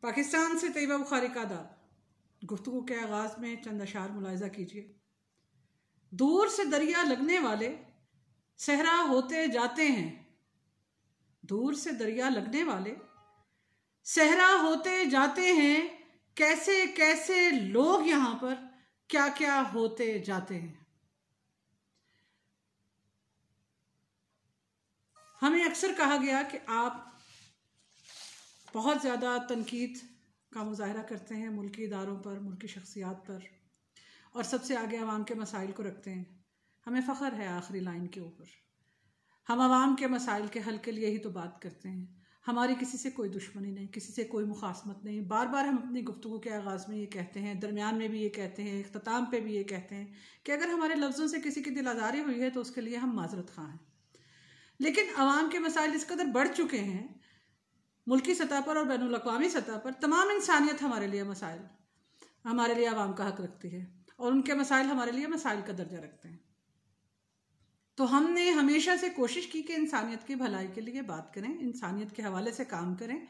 पाकिस्तान से तैयबा बुखारी का आदाब। गुफ्तगू के आगाज़ में चंद अशार मुलाहिज़ा कीजिए। दूर से दरिया लगने वाले सहरा होते जाते हैं, दूर से दरिया लगने वाले सहरा होते जाते हैं, कैसे कैसे लोग यहाँ पर क्या क्या होते जाते हैं। हमें अक्सर कहा गया कि आप बहुत ज़्यादा तनकीद का मुजाहरा करते हैं मुल्की इदारों पर, मुल्की शख्सियात पर, और सबसे आगे आवाम के मसाइल को रखते हैं। हमें फ़ख्र है आखिरी लाइन के ऊपर। हम आवाम के मसाइल के हल के लिए ही तो बात करते हैं। हमारी किसी से कोई दुश्मनी नहीं, किसी से कोई मुखासमत नहीं। बार बार हम अपनी गुफ्तगू के आगाज़ में ये कहते हैं, दरमियान में भी ये कहते हैं, इख्तिताम पे भी ये कहते हैं कि अगर हमारे लफ्ज़ों से किसी की दिल आज़ारी हुई है तो उसके लिए हम माजरत ख़्वाह हैं। लेकिन आवाम के मसाइल इस कदर बढ़ चुके हैं मुल्की सतह पर और बैनुल अक़वामी सतह पर। तमाम इंसानियत हमारे लिए मसाइल, हमारे लिए आवाम का हक रखती है और उनके मसाइल हमारे लिए मसाइल का दर्जा रखते हैं। तो हमने हमेशा से कोशिश की कि इंसानियत की भलाई के लिए बात करें, इंसानियत के हवाले से काम करें।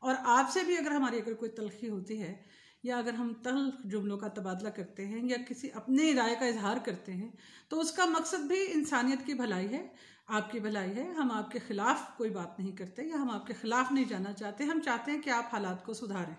और आपसे भी अगर हमारी अगर कोई तलखी होती है या अगर हम तल्ख जुमलों का तबादला करते हैं या किसी अपने राय का इजहार करते हैं तो उसका मकसद भी इंसानियत की भलाई है, आपकी भलाई है। हम आपके ख़िलाफ़ कोई बात नहीं करते या हम आपके ख़िलाफ़ नहीं जाना चाहते। हम चाहते हैं कि आप हालात को सुधारें।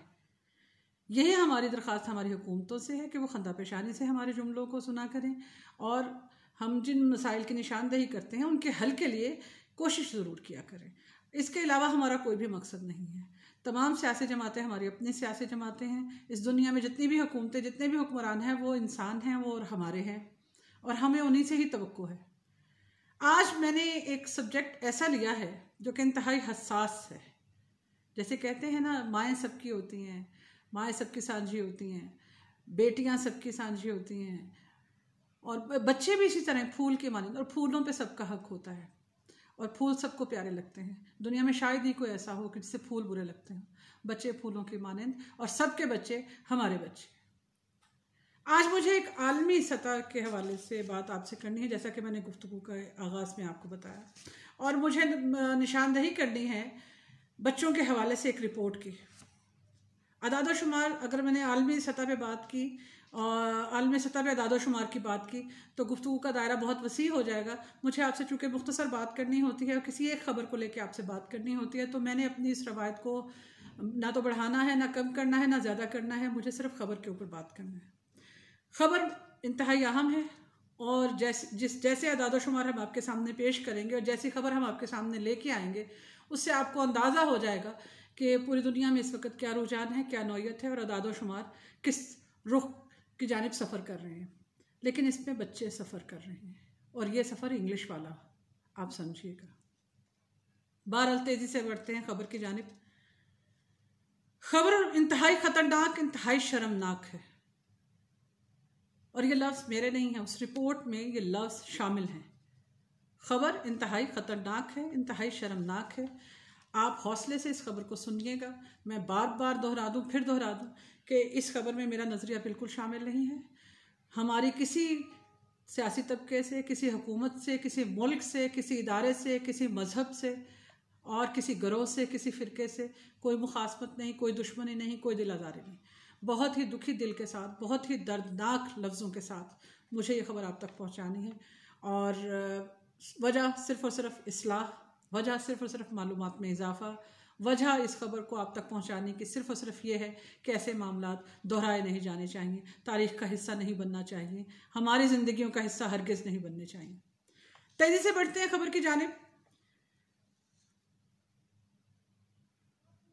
यही हमारी दरख्वास्त हमारी हुकूमतों से है कि वो खंदा पेशानी से हमारे जुमलों को सुना करें और हम जिन मसाइल की निशानदेही करते हैं उनके हल के लिए कोशिश ज़रूर किया करें। इसके अलावा हमारा कोई भी मकसद नहीं है। तमाम सियासी जमातें हमारी अपनी सियासी जमातें हैं। इस दुनिया में जितनी भी हुकूमतें, जितने भी हुक्मरान हैं वो इंसान हैं, वो और हमारे हैं और हमें उन्हीं से ही तवक्को है। आज मैंने एक सब्जेक्ट ऐसा लिया है जो कि इंतहाई हसास है। जैसे कहते हैं ना, माएँ सबकी होती हैं, माएँ सबकी सांझी होती हैं, बेटियाँ सबकी सांझी होती हैं और बच्चे भी इसी तरह फूल के मानंद। और फूलों पे सबका हक होता है और फूल सबको प्यारे लगते हैं। दुनिया में शायद ही कोई ऐसा हो कि जिससे फूल बुरे लगते हैं। बच्चे फूलों के मानंद और सबके बच्चे हमारे बच्चे। आज मुझे एक आलमी सतह के हवाले से बात आपसे करनी है, जैसा कि मैंने गुफ्तगू के आगाज़ में आपको बताया, और मुझे निशानदही करनी है बच्चों के हवाले से एक रिपोर्ट की। अदाद शुमार, अगर मैंने आलमी सतह पे बात की और आलमी सतह पे अदाद शुमार की बात की तो गुफ्तगू का दायरा बहुत वसी हो जाएगा। मुझे आपसे चूँकि मुख्तसर बात करनी होती है और किसी एक ख़बर को लेकर आपसे बात करनी होती है, तो मैंने अपनी इस रवायत को ना तो बढ़ाना है, ना कम करना है, ना ज़्यादा करना है। मुझे सिर्फ ख़बर के ऊपर बात करना है। ख़बर इंतहाई अहम है और जैसे अदाद शुमार हम आपके सामने पेश करेंगे और जैसी ख़बर हम आपके सामने लेके आएंगे उससे आपको अंदाज़ा हो जाएगा कि पूरी दुनिया में इस वक्त क्या रुझान है, क्या नौयत है और अदाद शुमार किस रुख की जानिब सफ़र कर रहे हैं। लेकिन इसमें बच्चे सफ़र कर रहे हैं और ये सफ़र इंग्लिश वाला, आप समझिएगा। बहरहाल तेज़ी से बढ़ते हैं ख़बर की जानिब। ख़बर इंतहाई ख़तरनाक, इंतहाई शर्मनाक है और ये लफ्ज़ मेरे नहीं हैं, उस रिपोर्ट में ये लफ्ज़ शामिल हैं। ख़बर इंतहाई ख़तरनाक है, इंतहाई शर्मनाक है। आप हौसले से इस खबर को सुनिएगा। मैं बार बार दोहरा दूँ, फिर दोहरा दूँ कि इस खबर में मेरा नज़रिया बिल्कुल शामिल नहीं है। हमारी किसी सियासी तबके से, किसी हुकूमत से, किसी मुल्क से, किसी इदारे से, किसी मज़हब से और किसी गिरोह से, किसी फ़िरके से कोई मुखासमत नहीं, कोई दुश्मनी नहीं, कोई दिल आज़ारी नहीं। बहुत ही दुखी दिल के साथ, बहुत ही दर्दनाक लफ्ज़ों के साथ मुझे ये ख़बर आप तक पहुँचानी है और वजह सिर्फ़ और सिर्फ इस्लाह, वजह सिर्फ़ और सिर्फ मालूमात में इजाफ़ा, वजह इस खबर को आप तक पहुंचाने की सिर्फ़ और सिर्फ ये है कि ऐसे मामलात दोहराए नहीं जाने चाहिए, तारीख़ का हिस्सा नहीं बनना चाहिए, हमारी ज़िंदगियों का हिस्सा हरगिज़ नहीं बनने चाहिए। तेज़ी से बढ़ते हैं खबर की जानिब।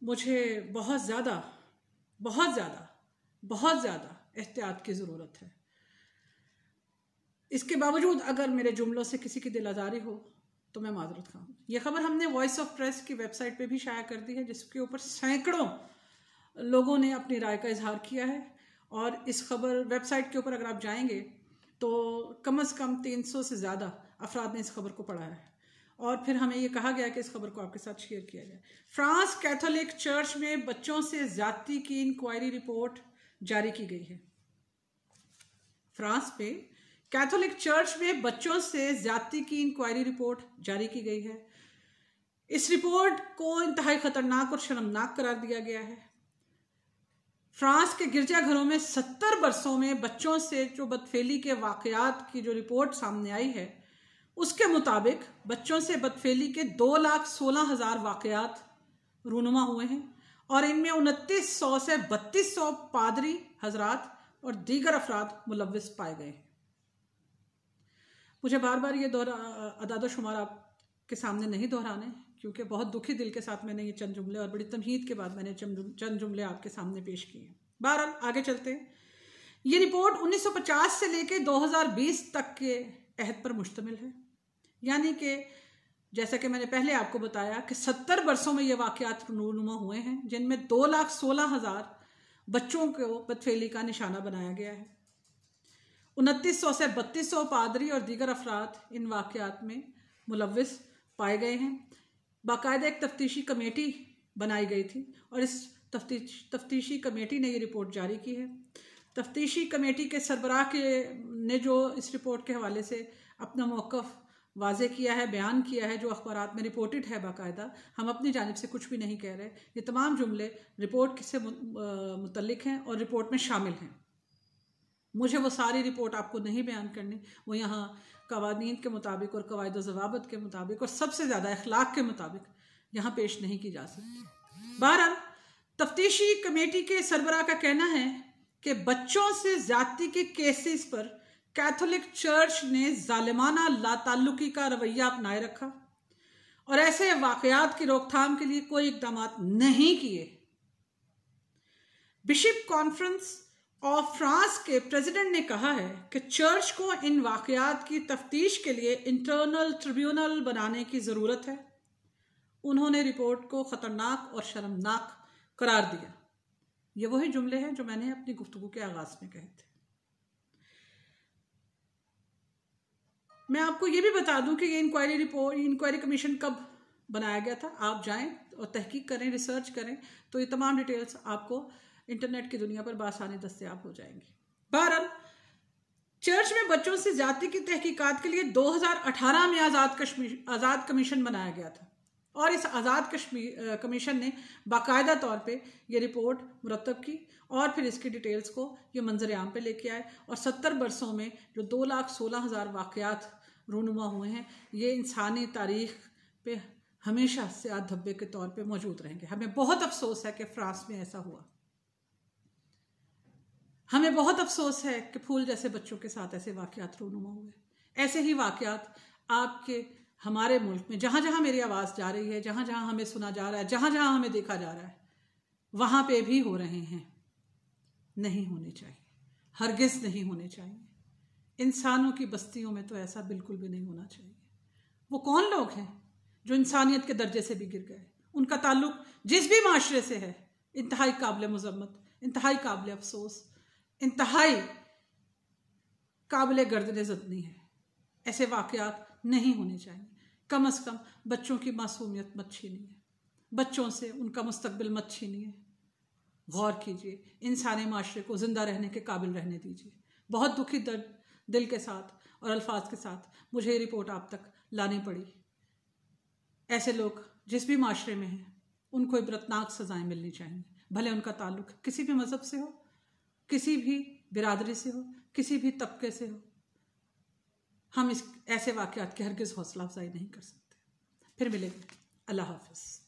मुझे बहुत ज़्यादा बहुत ज़्यादा बहुत ज़्यादा एहतियात की ज़रूरत है। इसके बावजूद अगर मेरे जुमलों से किसी की दिल आज़ारी हो तो मैं माजरत ख़्वाह हूँ। ये ख़बर हमने वॉइस ऑफ प्रेस की वेबसाइट पे भी शाया कर दी है, जिसके ऊपर सैकड़ों लोगों ने अपनी राय का इजहार किया है। और इस खबर वेबसाइट के ऊपर अगर आप जाएंगे तो कम से कम 300 से ज़्यादा अफराद ने इस खबर को पढ़ा है और फिर हमें ये कहा गया कि इस खबर को आपके साथ शेयर किया जाए। फ्रांस कैथोलिक चर्च में बच्चों से ज़्यादती की इंक्वायरी रिपोर्ट जारी की गई है। फ्रांस में कैथोलिक चर्च में बच्चों से ज्यादती की इंक्वायरी रिपोर्ट जारी की गई है। इस रिपोर्ट को इंतहाई ख़तरनाक और शर्मनाक करार दिया गया है। फ्रांस के गिरजाघरों में 70 वर्षों में बच्चों से जो बदफेली के वाकयात की जो रिपोर्ट सामने आई है, उसके मुताबिक बच्चों से बदफेली के 2,16,000 वाकयात रूनुमा हुए हैं और इनमें 2900 से 3200 पादरी हजरात और दीगर अफराद मुलव्विस पाए गए हैं। मुझे बार बार ये अदाद शुमार आपके सामने नहीं दोहराने, क्योंकि बहुत दुखी दिल के साथ मैंने ये चंद जुमले और बड़ी तमहीद के बाद मैंने चंद जुमले आपके सामने पेश किए हैं। बहरहाल आगे चलते हैं। ये रिपोर्ट 1950 से लेकर 2020 तक के अहद पर मुश्तमिल है, यानी कि जैसा कि मैंने पहले आपको बताया कि 70 वर्षों में ये वाकयात रूनुमा हुए हैं, जिनमें 2,16,000 बच्चों को बदफेली का निशाना बनाया गया है। 2900 से 3200 पादरी और दीगर अफराद इन वाकयात में मुलव्विस पाए गए हैं। बाकायदा एक तफ्तीशी कमेटी बनाई गई थी और इस तफ्तीशी कमेटी ने ये रिपोर्ट जारी की है। तफ्तीशी कमेटी के सरबराह ने जो इस रिपोर्ट के हवाले से अपना मौक़िफ़ वाज़े किया है, बयान किया है, जो अखबारात में रिपोर्टेड है बाकायदा, हम अपनी जानिब से कुछ भी नहीं कह रहे। ये तमाम जुमले रिपोर्ट से मुतल्लिक हैं और रिपोर्ट में शामिल हैं। मुझे वो सारी रिपोर्ट आपको नहीं बयान करनी, वो यहाँ कवानीन के मुताबिक और कवायद ज़वाबित के मुताबिक और सबसे ज़्यादा अखलाक के मुताबिक यहाँ पेश नहीं की जा सकती। बहरहाल तफ्तीशी कमेटी के सरबराह का कहना है कि बच्चों से ज़्यादती के केसेस पर कैथोलिक चर्च ने जालिमाना लाताल्लुकी का रवैया अपनाए रखा और ऐसे वाकयात की रोकथाम के लिए कोई इकदाम नहीं किए। बिशप कॉन्फ्रेंस ऑफ फ्रांस के प्रेसिडेंट ने कहा है कि चर्च को इन वाकयात की तफ्तीश के लिए इंटरनल ट्रिब्यूनल बनाने की ज़रूरत है। उन्होंने रिपोर्ट को ख़तरनाक और शर्मनाक करार दिया। ये वही जुमले हैं जो मैंने अपनी गुफ्तगू के आगाज़ में कहे थे। मैं आपको ये भी बता दूं कि ये इंक्वायरी कमीशन कब बनाया गया था। आप जाएं और तहकीक करें, रिसर्च करें, तो ये तमाम डिटेल्स आपको इंटरनेट की दुनिया पर बासानी दस्तयाब हो जाएंगी। बहरहाल चर्च में बच्चों से ज्यादती की तहकीकात के लिए 2018 में आज़ाद कमीशन बनाया गया था और इस आज़ाद कमीशन ने बाकायदा तौर पे ये रिपोर्ट मुरतब की और फिर इसकी डिटेल्स को ये मंजर आम पे लेके आए और 70 वर्षों में जो 2,16,000 वाकयात रूनुमा हुए हैं, ये इंसानी तारीख पे हमेशा सियाह धब्बे के तौर पे मौजूद रहेंगे। हमें बहुत अफसोस है कि फ्रांस में ऐसा हुआ। हमें बहुत अफसोस है कि फूल जैसे बच्चों के साथ ऐसे वाकयात रूनुमा हुए। ऐसे ही वाकयात आपके हमारे मुल्क में जहाँ जहाँ मेरी आवाज़ जा रही है, जहाँ जहाँ हमें सुना जा रहा है, जहाँ जहाँ हमें देखा जा रहा है, वहाँ पे भी हो रहे हैं। नहीं होने चाहिए, हरगिज़ नहीं होने चाहिए। इंसानों की बस्तियों में तो ऐसा बिल्कुल भी नहीं होना चाहिए। वो कौन लोग हैं जो इंसानियत के दर्जे से भी गिर गए? उनका ताल्लुक जिस भी माशरे से है, इंतहाई काबिल मज़म्मत, इंतहाई काबिल अफसोस, इंतहाई काबिल गर्दन ज़दनी है। ऐसे वाकयात नहीं होने चाहिए। कम अज़ कम बच्चों की मासूमियत मत छीनिए, बच्चों से उनका मुस्तकबिल मत छीनिए। गौर कीजिए, इंसानी माशरे को ज़िंदा रहने के काबिल रहने दीजिए। बहुत दुखी दिल के साथ और अल्फाज के साथ मुझे ये रिपोर्ट आप तक लानी पड़ी। ऐसे लोग जिस भी माशरे में हैं, उनको इबरतनाक सज़ाएं मिलनी चाहिए, भले उनका ताल्लुक किसी भी मज़हब से हो, किसी भी बिरादरी से हो, किसी भी तबके से हो। हम ऐसे वाक़यात की हरगिज़ हौसला अफजाई नहीं कर सकते। फिर मिलेंगे। अल्लाह हाफ़िज़।